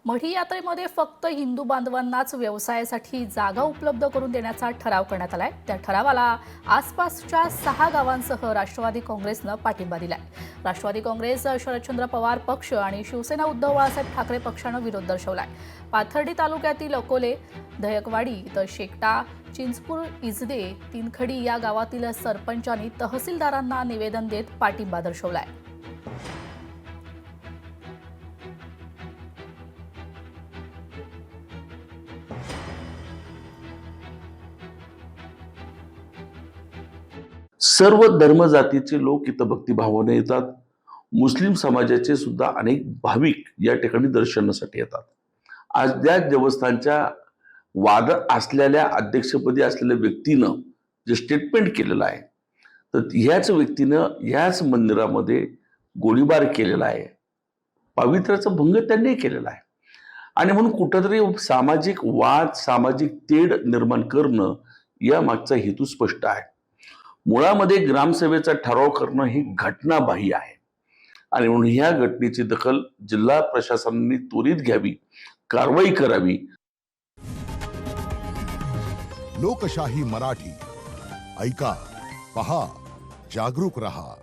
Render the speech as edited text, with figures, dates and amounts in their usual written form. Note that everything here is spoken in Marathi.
मढी यात्रेमध्ये फक्त हिंदू बांधवांनाच व्यवसायासाठी जागा उपलब्ध करून देण्याचा ठराव करण्यात आलाय। त्या ठरावाला आसपासच्या 6 गावांसह राष्ट्रवादी काँग्रेसनं पाठिंबा दिलाय। राष्ट्रवादी काँग्रेस, शरदचंद्र पवार पक्ष आणि शिवसेना उद्धव बाळासाहेब ठाकरे पक्षानं विरोध दर्शवलाय। पाथर्डी तालुक्यातील अकोले, दयकवाडी तर शेकटा, चिंचपूर, इजदे, तीनखडी या गावातील सरपंचांनी तहसीलदारांना निवेदन देत पाठिंबा दर्शवलाय। सर्व धर्म जातीचे लोक इथं भक्तिभावाने येतात। मुस्लिम समाजाचे सुद्धा अनेक भाविक या ठिकाणी दर्शनासाठी येतात। आज त्या देवस्थानच्या वाद असलेल्या अध्यक्षपदी असलेल्या व्यक्तीनं जे स्टेटमेंट केलेलं आहे, तर ह्याच व्यक्तीनं ह्याच मंदिरामध्ये गोळीबार केलेला आहे, पावित्र्याचा भंग त्यांनी केलेला आहे। आणि म्हणून कुठंतरी सामाजिक वाद, सामाजिक तेढ निर्माण करणं या मागचा हेतू स्पष्ट आहे। मुळामध्ये ग्रामसभेचा ठराव करणं ही घटनाबाह्य आहे आणि म्हणून ह्या घटनेची दखल जिल्हा प्रशासनाने त्वरित घ्यावी, कारवाई करावी। लोकशाही मराठी ऐका, पहा, जागरूक रहा।